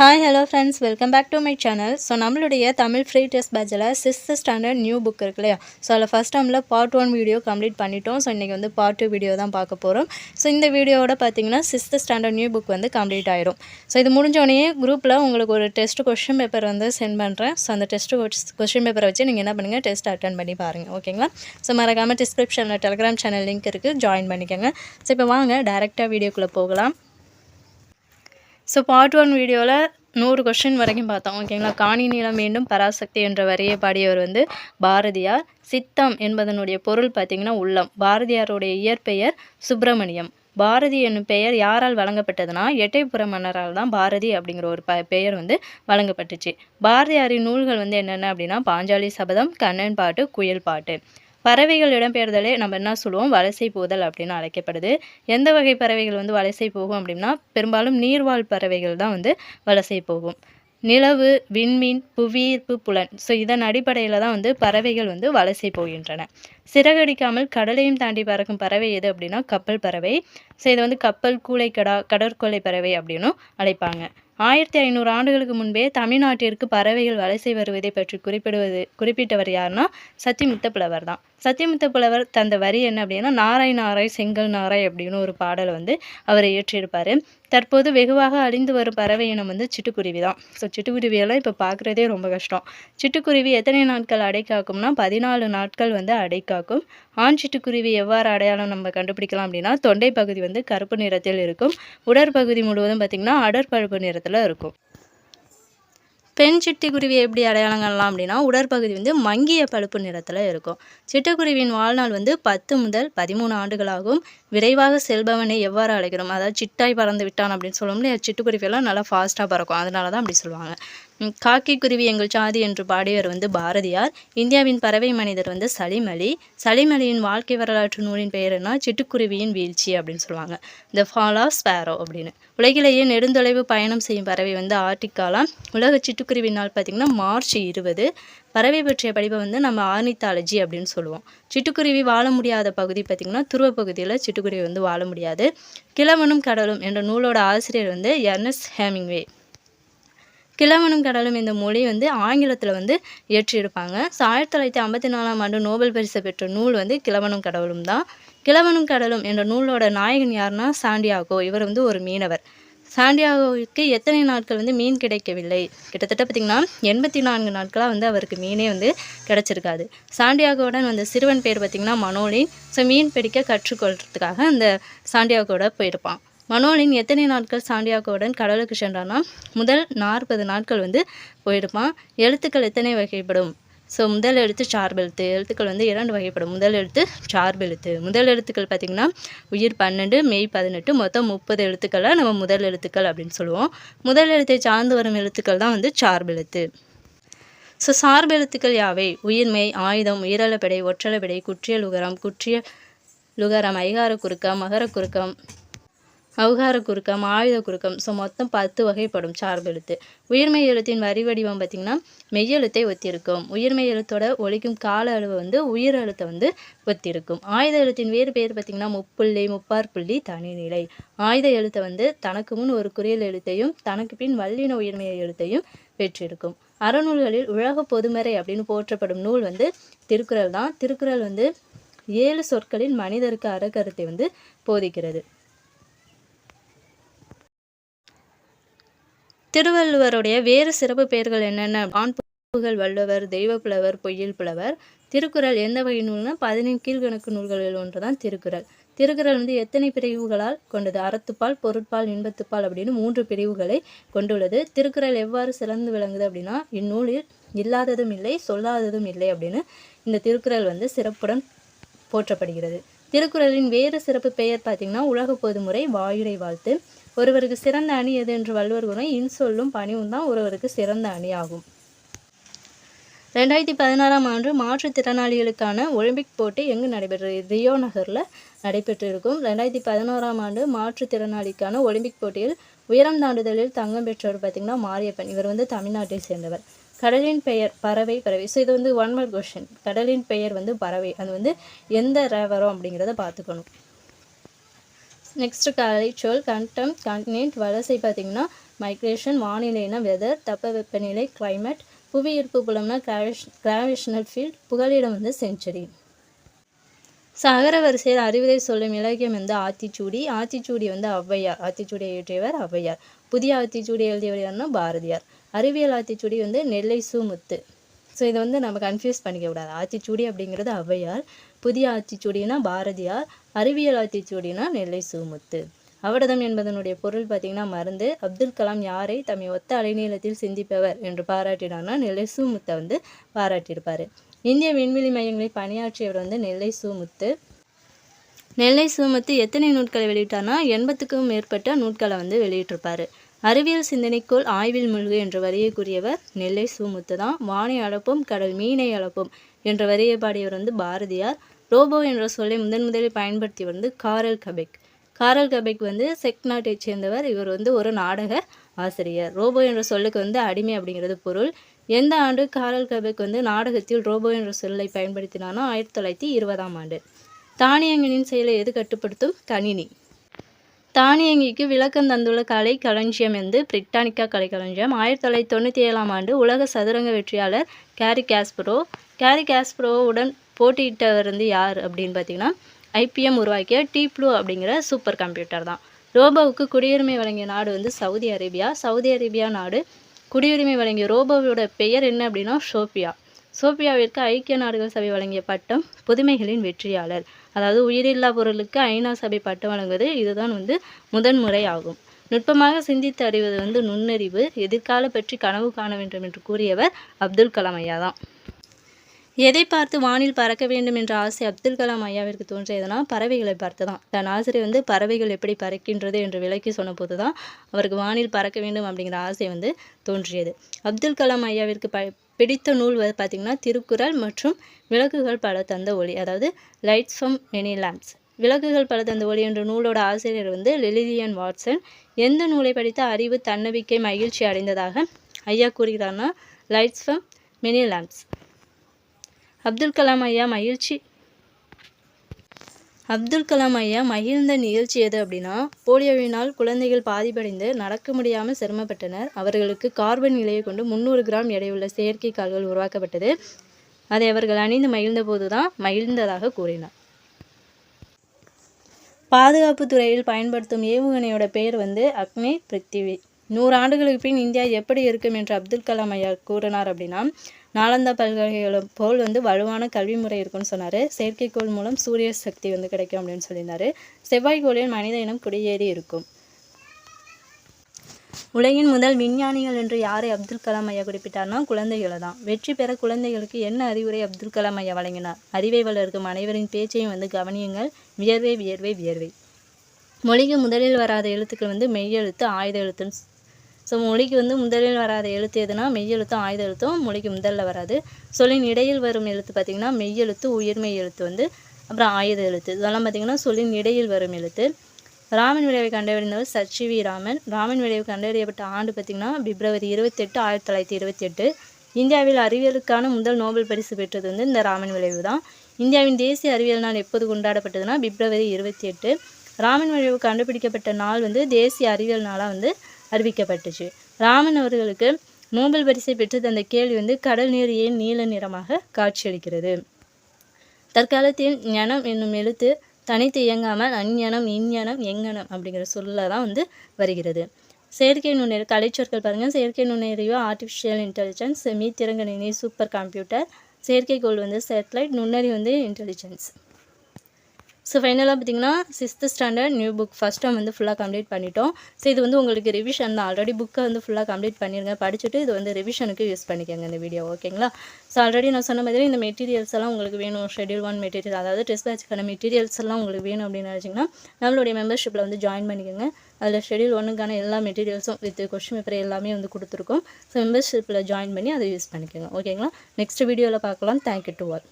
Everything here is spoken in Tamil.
Hi hello friends, welcome back to my channel. So நம்மளுடைய தமிழ் ஃப்ரீ டெஸ்ட் பேட்சில் 6th ஸ்டாண்டர்ட் நியூ புக் இருக்கு இல்லையா? ஸோ அதில் ஃபஸ்ட் டேர்மில் பார்ட் 1 வீடியோ கம்ப்ளீட் பண்ணிட்டோம். ஸோ இன்றைக்கி வந்து பார்ட் 2 வீடியோ தான் பார்க்க போகிறோம். ஸோ இந்த வீடியோவோட பார்த்தீங்கன்னா 6th ஸ்டாண்டர்ட் நியூ புக் வந்து கம்ப்ளீட் ஆயிடும். ஸோ இது முடிஞ்சோடனே குரூப்பில் உங்களுக்கு ஒரு டெஸ்ட் கொஸ்டின் பேப்பர் வந்து சென்ட் பண்ணுறேன். ஸோ அந்த கொஸ்டின் பேப்பரை வச்சு நீங்கள் என்ன பண்ணுங்கள், டெஸ்ட் அட்டன் பண்ணி பாருங்கள், ஓகேங்களா? ஸோ மறக்காமல் டிஸ்கிரிப்ஷனில் டெலிகிராம் சேனல் லிங்க் இருக்குது, ஜாயின் பண்ணிக்கோங்க. ஸோ இப்போ வாங்க டேரெக்டாக வீடியோக்குள்ளே போகலாம். ஸோ பார்ட் 1 வீடியோவில் 100 கொஸ்டின் வரைக்கும் பார்த்தோம், ஓகேங்களா? காணி நீளம் வேண்டும் பராசக்தி என்ற வரியை பாடியவர் வந்து பாரதியார். சித்தம் என்பதனுடைய பொருள் பார்த்திங்கன்னா உள்ளம். பாரதியாருடைய இயற்பெயர் சுப்பிரமணியம். பாரதி என்னும் பெயர் யாரால் வழங்கப்பட்டதுன்னா எட்டயபுர மன்னரால் தான் பாரதி அப்படிங்கிற ஒரு பெயர் வந்து வழங்கப்பட்டுச்சு. பாரதியாரின் நூல்கள் வந்து என்னென்ன அப்படின்னா பாஞ்சாலி சபதம், கண்ணன் பாட்டு, குயில் பாட்டு. பறவைகள் இடம்பெயர்தலே நம்ம என்ன சொல்லுவோம், வலசை போதல் அப்படின்னு அழைக்கப்படுது. எந்த வகை பறவைகள் வந்து வலசை போகும் அப்படின்னா பெரும்பாலும் நீர்வாழ் பறவைகள் தான் வந்து வலசை போகும். நிலவு, விண்மீன், புவியீர்ப்பு புலன், ஸோ இதன் அடிப்படையில் தான் வந்து பறவைகள் வந்து வலசை போகின்றன. சிறகடிக்காமல் கடலையும் தாண்டி பறக்கும் பறவை எது அப்படின்னா கப்பல் பறவை. ஸோ இதை வந்து கப்பல், கூளைக்கடா, கடற்கொள்ளை பறவை அப்படின்னும் அழைப்பாங்க. 1500 ஆண்டுகளுக்கு முன்பே தமிழ்நாட்டிற்கு பறவைகள் வலசை வருவதை பற்றி குறிப்பிட்டவர் யாருன்னா சத்தியமுத்த புலவர் தான். சத்தியமுத்த புலவர் தந்த வரி என்ன அப்படின்னா நாராய் நாராய் செங்கல் நாராய் அப்படின்னு ஒரு பாடலை வந்து அவர் இயற்றியிருப்பார். தற்போது வெகுவாக அழிந்து வரும் பறவை இனம் வந்து சிட்டுக்குருவி தான். ஸோ சிட்டுக்குருவியெல்லாம் இப்போ பார்க்குறதே ரொம்ப கஷ்டம். சிட்டுக்குருவி எத்தனை நாட்கள் அடை காக்கும்னா 14 நாட்கள் வந்து அடை காக்கும். ஆண் சிட்டுக்குருவி எவ்வாறு அடையாளம் நம்ம கண்டுபிடிக்கலாம் அப்படின்னா தொண்டை பகுதி வந்து கருப்பு நிறத்தில் இருக்கும். உடற்பகுதி முழுவதும் பார்த்திங்கன்னா அடற்பழுப்பு நிறத்தில் இருக்கும். பெண் சிட்டுக்குருவியை எப்படி அடையாளம் காணலாம் அப்படின்னா உடற்பகுதி வந்து மங்கிய பழுப்பு நிறத்தில் இருக்கும். சிட்டுக்குருவியின் வாழ்நாள் வந்து 10 முதல் 13 ஆண்டுகளாகும். விரைவாக செல்பவனை எவ்வாறு அழைக்கிறோம், அதாவது சிட்டாய் பறந்து விட்டான் அப்படின்னு சொல்லுவோம்ல, சிட்டுக்குருவியெல்லாம் நல்லா ஃபாஸ்ட்டாக பறக்கும், அதனால தான் அப்படி சொல்லுவாங்க. காக்கி குருவி எங்கள் சாதி என்று பாடியவர் வந்து பாரதியார். இந்தியாவின் பறவை மனிதர் வந்து சலீம் அலி. சலீம் அலியின் வாழ்க்கை வரலாற்று நூலின் பெயர் என்ன, சிட்டுக்குருவியின் வீழ்ச்சி அப்படின்னு சொல்லுவாங்க, த ஃபால் ஆஃப் ஸ்பேரோ அப்படின்னு. உலகிலேயே நெடுந்தொலைவு பயணம் செய்யும் பறவை வந்து ஆர்டிகாலாம். உலக சிட்டுக்குருவி நாள் பார்த்திங்கன்னா மார்ச் 20. பறவை பற்றிய படிப்பை வந்து நம்ம ஆர்னித்தாலஜி அப்படின்னு சொல்லுவோம். சிட்டுக்குருவி வாழ முடியாத பகுதி பார்த்திங்கன்னா துருவ பகுதியில் சிட்டுக்குருவி வந்து வாழ முடியாது. கிழவனும் கடலும் என்ற நூலோட ஆசிரியர் வந்து எர்னஸ்ட் ஹெமிங்வே. கிழவனும் கடலும் இந்த மொழி வந்து ஆங்கிலத்தில் வந்து இயற்றியிருப்பாங்க. ஸோ 1954ஆம் ஆண்டு நோபல் பரிசு பெற்ற நூல் வந்து கிழவனும் கடவுளும் தான். கிழவனும் கடலும் என்ற நூலோட நாயகன் யாருன்னா சாண்டியாகோ. இவர் வந்து ஒரு மீனவர். சாண்டியாகோவுக்கு எத்தனை நாட்கள் வந்து மீன் கிடைக்கவில்லை, கிட்டத்தட்ட பார்த்திங்கன்னா 84 நாட்களாக வந்து அவருக்கு மீனே வந்து கிடச்சிருக்காது. சாண்டியாகோவுடன் வந்த சிறுவன் பேர் பார்த்திங்கன்னா மனோலின். ஸோ மீன் பிடிக்க கற்றுக்கொள்றதுக்காக அந்த சாண்டியாகோட போயிருப்பான். மனோலின் எத்தனை நாட்கள் சாண்டியாகோவுடன் கடலுக்கு சென்றான்னா முதல் 40 நாட்கள் வந்து போயிருப்பான். எழுத்துக்கள் எத்தனை வகைப்படும், ஸோ முதல் எழுத்து சார்பெழுத்து. எழுத்துக்கள் வந்து 2 வகைப்படும். முதல் எழுத்து சார்பெழுத்து. முதல் எழுத்துக்கள் பார்த்திங்கன்னா உயிர் 12, மெய் 18, மொத்தம் 30 எழுத்துக்களை நம்ம முதல் எழுத்துக்கள் அப்படின்னு சொல்லுவோம். முதல் எழுத்தை சார்ந்து வரும் எழுத்துக்கள் தான் வந்து சார்பெழுத்து. ஸோ சார்பெழுத்துக்கள் யாவை, உயிர்மெய், ஆயுதம், உயிரளபெடை, ஒற்றளபெடை, குற்றியலுகரம், குற்றியலுகரம், ஐகார குறுக்கம், மகர குறுக்கம், அவுகார குறுக்கம், ஆயுத குறுக்கம். ஸோ மொத்தம் 10 வகைப்படும் சார்பெழுத்து. உயிர்மெய் எழுத்தின் வரி வடிவம் பார்த்திங்கன்னா மெய்யெழுத்தை ஒத்திருக்கும். உயிர்மெய் எழுத்தோட ஒலிக்கும் கால அளவு வந்து உயிர் எழுத்தை வந்து ஒத்திருக்கும். ஆயுத எழுத்தின் வேறு பேர் பார்த்திங்கன்னா முப்புள்ளி, முப்பாற்புள்ளி, தனிநிலை. ஆயுத எழுத்தை வந்து தனக்கு முன் ஒரு குறியல் எழுத்தையும் தனக்கு பின் வல்லின உயிர்மெய் எழுத்தையும் பெற்றிருக்கும். அறநூல்களில் உலக பொதுமறை அப்படின்னு போற்றப்படும் நூல் வந்து திருக்குறள் தான். திருக்குறள் வந்து 7 சொற்களில் மனிதருக்கு அறக்கருத்தை வந்து போதிக்கிறது. திருவள்ளுவருடைய வேறு சிறப்பு பெயர்கள் என்னென்ன, ஆண்புகழ் வள்ளுவர், தெய்வ புலவர், பொய்யில் புலவர். திருக்குறள் எந்த வகை நூல்னா 15 கீழ்கணக்கு நூல்களில் ஒன்று தான் திருக்குறள். திருக்குறள் வந்து எத்தனை பிரிவுகளால் கொண்டது, அறத்துப்பால், பொருட்பால், இன்பத்துப்பால் அப்படின்னு 3 பிரிவுகளை கொண்டுள்ளது. திருக்குறள் எவ்வாறு சிறந்து விளங்குது அப்படின்னா இந்நூலில் இல்லாததும் இல்லை சொல்லாததும் இல்லை அப்படின்னு இந்த திருக்குறள் வந்து சிறப்புடன் போற்றப்படுகிறது. திருக்குறளின் வேறு சிறப்பு பெயர் பார்த்திங்கன்னா உலக பொதுமுறை, வாயுரை வாழ்த்து. ஒருவருக்கு சிறந்த அணி எது என்று வள்ளுவர் கூறும் இன்சொல்லும் பணிவும் தான் ஒருவருக்கு சிறந்த அணி ஆகும். 2016ஆம் ஆண்டு மாற்றுத்திறனாளிகளுக்கான ஒலிம்பிக் போட்டி எங்கு நடைபெற்றது, ரியோ நகரில் நடைபெற்றிருக்கும். 2011ஆம் ஆண்டு மாற்றுத்திறனாளிக்கான ஒலிம்பிக் போட்டியில் உயரம் தாண்டுதலில் தங்கம் பெற்றவர் பார்த்திங்கன்னா மாரியப்பன். இவர் வந்து தமிழ்நாட்டை சேர்ந்தவர். கடலின் பெயர் பறவை. ஸோ இது வந்து 1 மார்க் கொஸ்டின். கடலின் பெயர் வந்து பறவை. அது வந்து எந்த வரும் அப்படிங்கிறத பார்த்துக்கணும். நெக்ஸ்ட்டு கலைச்சொல் கண்டம் கான்டினென்ட் வலசை பார்த்திங்கன்னா மைக்ரேஷன், வானிலைனா வெதர், தட்பவெப்பநிலை கிளைமேட், புவியீர்ப்பு புலம்னா கிராவிஷனல் ஃபீல்ட், புகலிடம் வந்து செஞ்சுரி. சகர வரிசையில் அறிவுரை சொல்லும் இலக்கியம் வந்து ஆத்திச்சூடி. ஆத்திச்சூடி வந்து ஔவையார். ஆத்திச்சூடியை இயற்றியவர் ஔவையார். புதிய ஆத்திச்சூடி எழுதியவர் யாருன்னா பாரதியார். அறிவியல் ஆத்திச்சூடி வந்து நெல்லை சு முத்து. ஸோ இதை வந்து நம்ம கன்ஃபியூஸ் பண்ணிக்க கூடாது. ஆத்திச்சூடி அப்படிங்கிறது ஔவையார், புதிய ஆத்திச்சூடினா பாரதியார், அறிவியல் ஆத்திச்சூடினா நெல்லை சு முத்து. அவடதம் என்பதனுடைய பொருள் பார்த்திங்கன்னா மருந்து. அப்துல் கலாம் யாரை தம்மை ஒத்த அலைநீளத்தில் சிந்திப்பவர் என்று பாராட்டினார்னா நெல்லை சு முத்தை வந்து பாராட்டியிருப்பார். இந்திய விண்வெளி மையங்களில் பணியாற்றியவர் வந்து நெல்லை சு முத்து. நெல்லை சு முத்து எத்தனை நூட்களை வெளியிட்டார்னா 80க்கும் மேற்பட்ட நூட்களை வந்து வெளியிட்டிருப்பார். அறிவியல் சிந்தனைக்குள் ஆய்வில் மூழ்கு என்ற வரியை கூறியவர் நெல்லை சு முத்து தான். வானை அளப்போம் கடல் மீனை அளப்போம் என்ற வரியை பாடியவர் வந்து பாரதியார். ரோபோ என்ற சொல்லை முதலில் பயன்படுத்தியவர் வந்து காரல் கபெக். காரல் கபெக் வந்து செக் நாட்டை சேர்ந்தவர். இவர் வந்து ஒரு நாடக ஆசிரியர். ரோபோ என்ற சொல்லுக்கு வந்து அடிமை அப்படிங்கிறது பொருள். எந்த ஆண்டு காரல் கபெக் வந்து நாடகத்தில் ரோபோ என்ற சொல்லை பயன்படுத்தினார்னா 1920ஆம் ஆண்டு. தானியங்கியின் செயலை எது கட்டுப்படுத்தும்? கணினி. தானியங்கிக்கு விளக்கம் தந்துள்ள கலை களஞ்சியம் வந்து பிரிட்டானிக்கா கலைக்களஞ்சியம். 1997ஆம் ஆண்டு உலக சதுரங்க வெற்றியாளர் கேரி காஸ்பரோவுடன் போட்டியிட்டவர் வந்து யார் அப்படின்னு பார்த்தீங்கன்னா IBM உருவாக்கிய டீப் ப்ளூ அப்படிங்கிற சூப்பர் கம்ப்யூட்டர் தான். ரோபோவுக்கு குடியுரிமை வழங்கிய நாடு வந்து சவுதி அரேபியா நாடு குடியுரிமை வழங்கிய ரோபோவோட பெயர் என்ன அப்படின்னா சோபியாவிற்கு ஐக்கிய நாடுகள் சபை வழங்கிய பட்டம் புதுமைகளின் வெற்றியாளர். அதாவது உயிரில்லா பொருளுக்கு ஐநா சபை பட்டம் வழங்குவது இதுதான் வந்து முதன்முறை ஆகும். நுட்பமாக சிந்தித்து அறிவது வந்து நுண்ணறிவு. எதிர்கால பற்றி கனவு காண வேண்டும் என்று கூறியவர் அப்துல் கலாம் ஐயா தான். எதை பார்த்து வானில் பறக்க வேண்டும் என்ற ஆசை அப்துல் கலாம் ஐயாவிற்கு தோன்றியதுனா பறவைகளை பார்த்து தான். தன் ஆசிரியர் வந்து பறவைகள் எப்படி பறக்கின்றது என்று விளக்கி சொன்ன போது தான் அவருக்கு வானில் பறக்க வேண்டும் அப்படிங்கிற ஆசை வந்து தோன்றியது. அப்துல் கலாம் ஐயாவிற்கு பிடித்த நூல் பார்த்திங்கன்னா திருக்குறள் மற்றும் விளக்குகள் பல தந்த ஒளி, அதாவது லைட்ஸ் ஃப்ரம் மெனி லேம்ப்ஸ். விளக்குகள் பல தந்த ஒளி என்ற நூலோட ஆசிரியர் வந்து லிலியன் வாட்சன். எந்த நூலை படித்த அறிவு தன்னம்பிக்கை மகிழ்ச்சி அடைந்ததாக ஐயா கூறுகிறார்னா lights from many lamps. Abdul Kalam ஐயா மகிழ்ந்த நிகழ்ச்சி எது அப்படின்னா போலியோவினால் குழந்தைகள் பாதிப்படைந்து நடக்க முடியாமல் சிரமப்பட்டனர். அவர்களுக்கு கார்பன் இலையை கொண்டு 300 கிராம் எடையுள்ள செயற்கை கால்கள் உருவாக்கப்பட்டது. அதை அவர்கள் அணிந்து மகிழ்ந்த போது தான் மகிழ்ந்ததாக கூறினார். பாதுகாப்பு துறையில் பயன்படுத்தும் ஏவுகணையோட பெயர் வந்து அக்னி பிருத்திவி. 100 ஆண்டுகளுக்கு பின் இந்தியா எப்படி இருக்கும் என்று அப்துல் கலாம் ஐயா கூறினார் அப்படின்னா நாலந்தா பல்கலைக்கழகம் போல் வந்து வலுவான கல்வி முறை இருக்குன்னு சொன்னார். செயற்கைக்கோள் மூலம் சூரிய சக்தி வந்து கிடைக்கும் அப்படின்னு சொல்லியிருந்தார். செவ்வாய்க்கோளில் மனித இனம் குடியேறி இருக்கும். உலகின் முதல் விஞ்ஞானிகள் என்று யாரை அப்துல் கலாம் ஐயா குறிப்பிட்டார்னா குழந்தைகளை தான். வெற்றி பெற குழந்தைகளுக்கு என்ன அறிவுரை அப்துல் கலாம் ஐயா வழங்கினார்? அறிவை வளர்க்கும் அனைவரின் பேச்சையும் வந்து கவனியுங்கள். வியர்வை வியர்வை வியர்வை. மொழிக்கு முதலில் வராத எழுத்துக்கள் வந்து மெய்யெழுத்து ஆயுத எழுத்துன்னு. ஸோ மொழிக்கு வந்து முதலில் வராத எழுத்து எதுனா மெய்யெழுத்தும் ஆயுத எழுத்தும் மொழிக்கு முதல்ல வராது. சொல்லின் இடையில் வரும் எழுத்து பார்த்திங்கன்னா மெய்யெழுத்து உயிர்மெய் எழுத்து வந்து அப்புறம் ஆயுத எழுத்து. இதெல்லாம் பார்த்திங்கன்னா சொல்லின் இடையில் வரும் எழுத்து. ராமன் விளைவை கண்டறிந்தவர் சர் சி.வி. ராமன். ராமன் விளைவு கண்டறியப்பட்ட ஆண்டு பார்த்திங்கன்னா பிப்ரவரி 28, 1928. இந்தியாவில் அறிவியலுக்கான முதல் நோபல் பரிசு பெற்றது வந்து இந்த ராமன் விளைவு தான். இந்தியாவின் தேசிய அறிவியல் நாள் எப்போது கொண்டாடப்பட்டதுன்னா பிப்ரவரி 28. ராமன் விளைவு கண்டுபிடிக்கப்பட்ட நாள் வந்து தேசிய அறிவியல் நாளாக வந்து அறிவிக்கப்பட்டுச்சு. ராமன் அவர்களுக்கு நோபல் பரிசை பெற்று தந்த கேள்வி வந்து கடல் நீர் ஏன் நீல நிறமாக காட்சியளிக்கிறது? தற்காலத்தில் ஞனம் என்னும் எழுத்து தனித்து இயங்காமல் அஞ்ஞனம் இஞ்ஞனம் எங்கனம் அப்படிங்கிற சொல்ல தான் வந்து வருகிறது. செயற்கை நுண்ணறிவு கலைச்சொற்கள் பாருங்கள். செயற்கை நுண்ணறிவு ஆர்டிஃபிஷியல் இன்டெலிஜென்ஸ், மீத்திறங்கணினி சூப்பர் கம்ப்யூட்டர், செயற்கைக்கோள் வந்து சேட்டலைட், நுண்ணறிவு வந்து இன்டெலிஜென்ஸ். ஸோ ஃபைனலாக பார்த்திங்கன்னா 6th standard new book first time வந்து ஃபுல்லாக கம்ப்ளீட் பண்ணிட்டோம். ஸோ இது வந்து உங்களுக்கு ரிவிஷன் தான். ஆல்ரெடி புக்கை வந்து ஃபுல்லாக கம்ப்ளீட் பண்ணிடுங்க. படிச்சுட்டு இது வந்து ரிவிஷனுக்கு யூஸ் பண்ணிக்கோங்க இந்த வீடியோ, ஓகேங்களா? ஸோ ஆல்ரெடி நான் சொன்ன மாதிரி இந்த மெட்டீரியல்ஸ் எல்லாம் உங்களுக்கு வேணும். ஷெட்யூல் 1 மெட்டீரியல், அதாவது டெஸ்ட் பேட்சுக்கான மெட்டீரியல்ஸ் எல்லாம் உங்களுக்கு வேணும் அப்படின்னு நினச்சிங்கன்னா நம்மளுடைய மெம்பர்ஷிப்பில் வந்து ஜாயின் பண்ணிக்கோங்க. அதில் ஷெட்யூல் 1க்கான எல்லா மெட்டீரியல்ஸும் வித் கொஸ்டின் பேப்பர் எல்லாமே வந்து கொடுத்துருக்கோம். ஸோ மெம்பர்ஷிப்பில் ஜாயின் பண்ணி அதை யூஸ் பண்ணிக்கோங்க, ஓகேங்களா? நெக்ஸ்ட் வீடியோவில் பார்க்கலாம். Thank you to all.